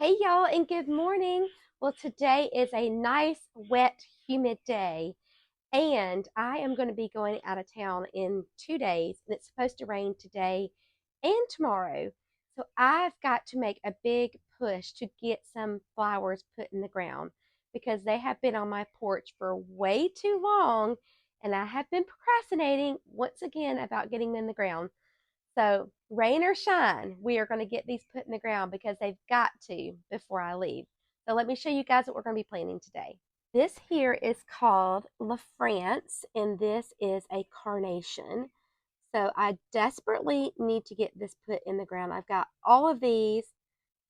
Hey y'all, and good morning. Well, today is a nice, wet, humid day, and I am going to be going out of town in 2 days, and it's supposed to rain today and tomorrow. So I've got to make a big push to get some flowers put in the ground because they have been on my porch for way too long, and I have been procrastinating once again about getting them in the ground. So, rain or shine, we are going to get these put in the ground because they've got to before I leave. So, let me show you guys what we're going to be planting today. This here is called La France, and this is a carnation. So, I desperately need to get this put in the ground. I've got all of these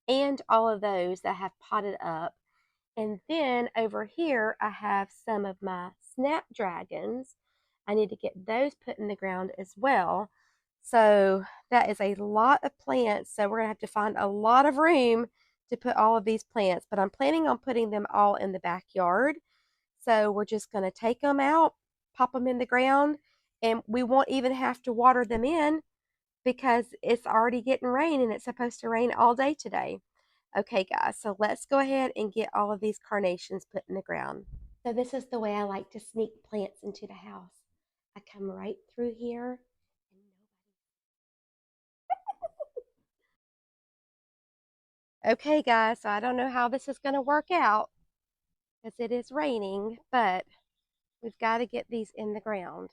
and all of those that have potted up. And then over here, I have some of my snapdragons. I need to get those put in the ground as well. So that is a lot of plants. So we're going to have to find a lot of room to put all of these plants. But I'm planning on putting them all in the backyard. So we're just going to take them out, pop them in the ground, and we won't even have to water them in because it's already getting rain and it's supposed to rain all day today. Okay, guys, so let's go ahead and get all of these carnations put in the ground. So this is the way I like to sneak plants into the house. I come right through here. Okay, guys, so I don't know how this is going to work out because it is raining, but we've got to get these in the ground.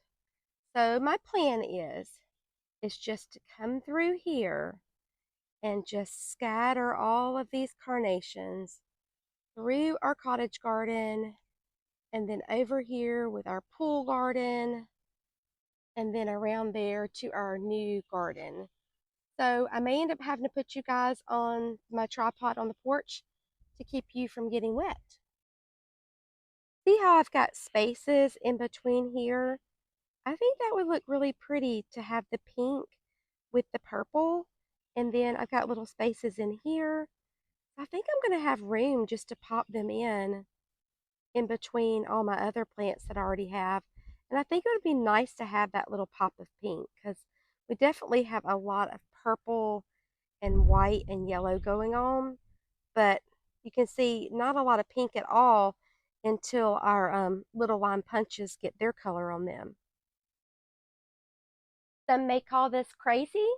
So my plan is just to come through here and just scatter all of these carnations through our cottage garden and then over here with our pool garden and then around there to our new garden. So I may end up having to put you guys on my tripod on the porch to keep you from getting wet. See how I've got spaces in between here? I think that would look really pretty to have the pink with the purple. And then I've got little spaces in here. I think I'm going to have room just to pop them in between all my other plants that I already have. And I think it would be nice to have that little pop of pink because we definitely have a lot of purple and white and yellow going on. But you can see not a lot of pink at all until our little lime punches get their color on them. Some may call this crazy.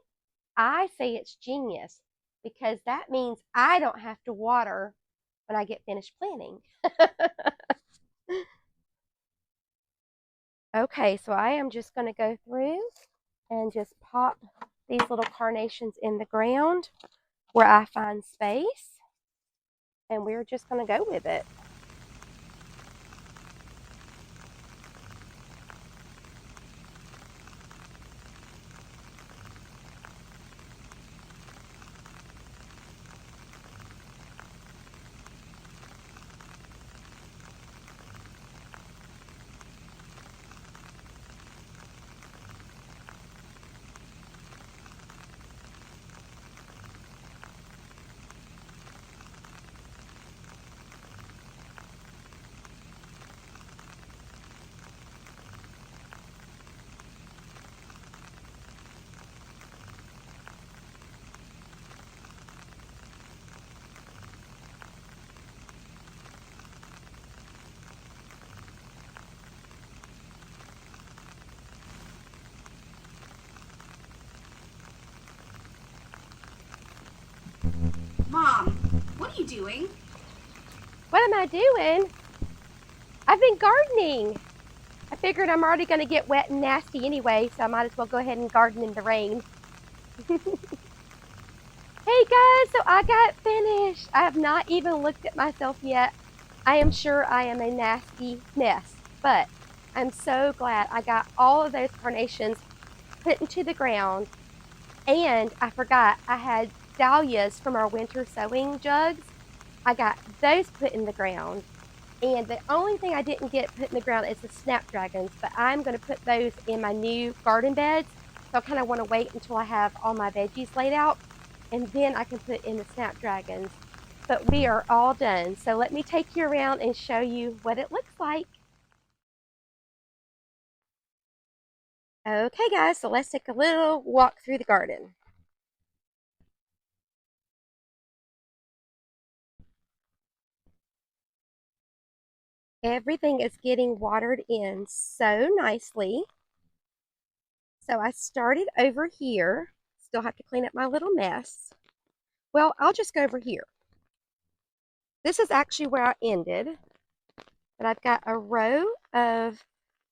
I say it's genius because that means I don't have to water when I get finished planting. Okay, so I am just going to go through and just pop these little carnations in the ground where I find space, and we're just going to go with it. Mom, what are you doing? What am I doing? I've been gardening. I figured I'm already going to get wet and nasty anyway, so I might as well go ahead and garden in the rain. Hey guys, so I got finished. I have not even looked at myself yet. I am sure I am a nasty mess, but I'm so glad I got all of those carnations put into the ground. And I forgot I had dahlias from our winter sowing jugs. I got those put in the ground. And the only thing I didn't get put in the ground is the snapdragons, but I'm going to put those in my new garden beds. So I kind of want to wait until I have all my veggies laid out, and then I can put in the snapdragons. But we are all done. So let me take you around and show you what it looks like. Okay, guys, so let's take a little walk through the garden. Everything is getting watered in so nicely. So I started over here. Still have to clean up my little mess. Well, I'll just go over here. This is actually where I ended. But I've got a row of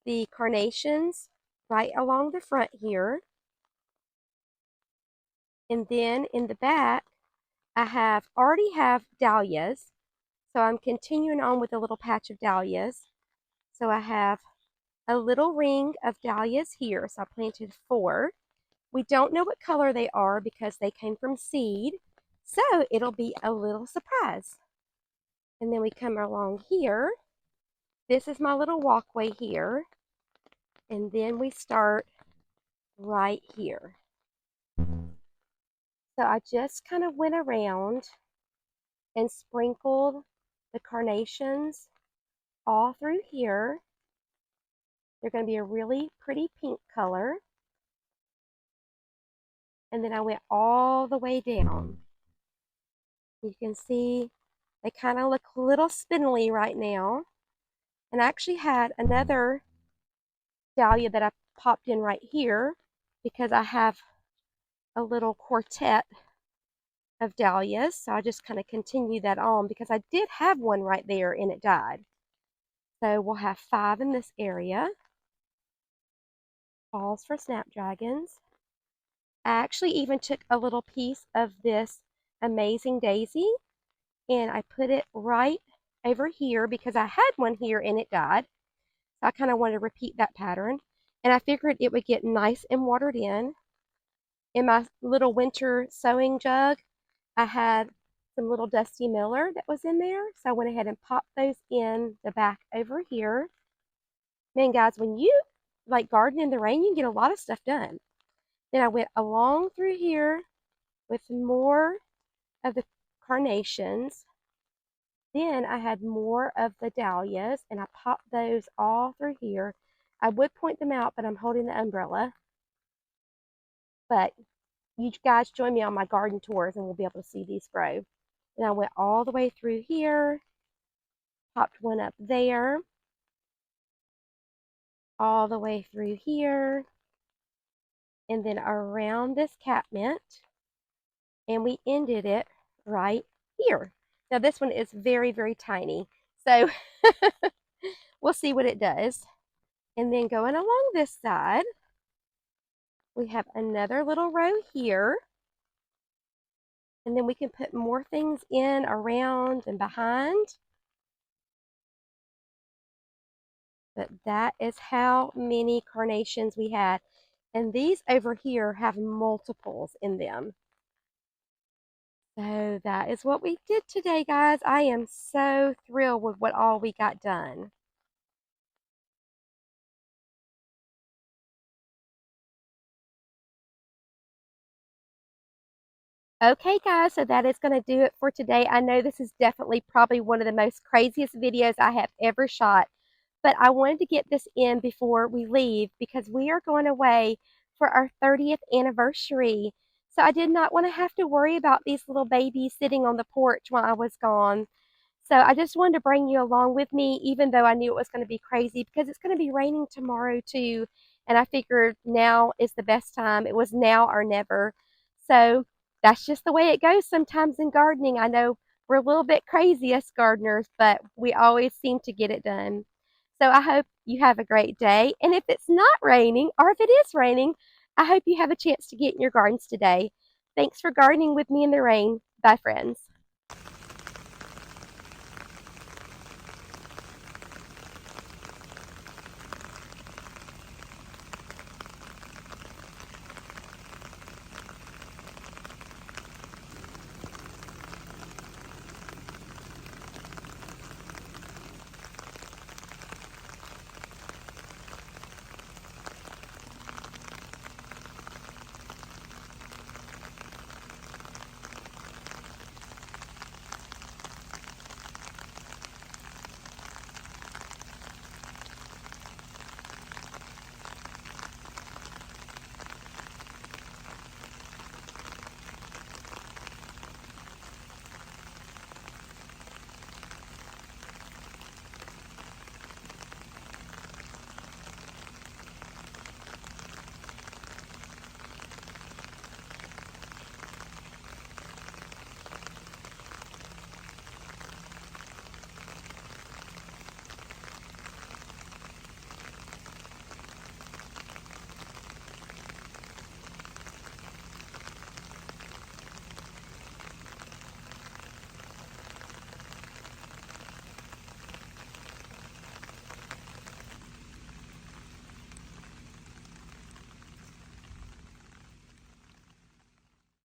the carnations right along the front here. And then in the back, I already have dahlias. So I'm continuing on with a little patch of dahlias. So I have a little ring of dahlias here. So I planted 4. We don't know what color they are because they came from seed. So it'll be a little surprise. And then we come along here. This is my little walkway here. And then we start right here. So I just kind of went around and sprinkled the carnations all through here. They're going to be a really pretty pink color. And then I went all the way down. You can see they kind of look a little spindly right now. And I actually had another dahlia that I popped in right here because I have a little quartet of dahlias. So I just kind of continue that on because I did have one right there and it died. So we'll have 5 in this area. Balls for snapdragons. I actually even took a little piece of this amazing daisy and I put it right over here because I had one here and it died. So I kind of wanted to repeat that pattern. And I figured it would get nice and watered in. In my little winter sewing jug, I had some little Dusty Miller that was in there. So I went ahead and popped those in the back over here. Man, guys, when you like garden in the rain, you can get a lot of stuff done. Then I went along through here with more of the carnations. Then I had more of the dahlias, and I popped those all through here. I would point them out, but I'm holding the umbrella. But you guys join me on my garden tours, and we'll be able to see these grow. And I went all the way through here, popped one up there, all the way through here, and then around this catmint, and we ended it right here. Now this one is very, very tiny, so we'll see what it does. And then going along this side, we have another little row here. And then we can put more things in around and behind. But that is how many carnations we had. And these over here have multiples in them. So that is what we did today, guys. I am so thrilled with what all we got done. Okay, guys, so that is going to do it for today. I know this is definitely probably one of the most craziest videos I have ever shot, but I wanted to get this in before we leave because we are going away for our 30th anniversary. So I did not want to have to worry about these little babies sitting on the porch while I was gone. So I just wanted to bring you along with me, even though I knew it was going to be crazy because it's going to be raining tomorrow too. And I figured now is the best time. It was now or never. So that's just the way it goes sometimes in gardening. I know we're a little bit crazy as gardeners, but we always seem to get it done. So I hope you have a great day. And if it's not raining, or if it is raining, I hope you have a chance to get in your gardens today. Thanks for gardening with me in the rain. Bye, friends.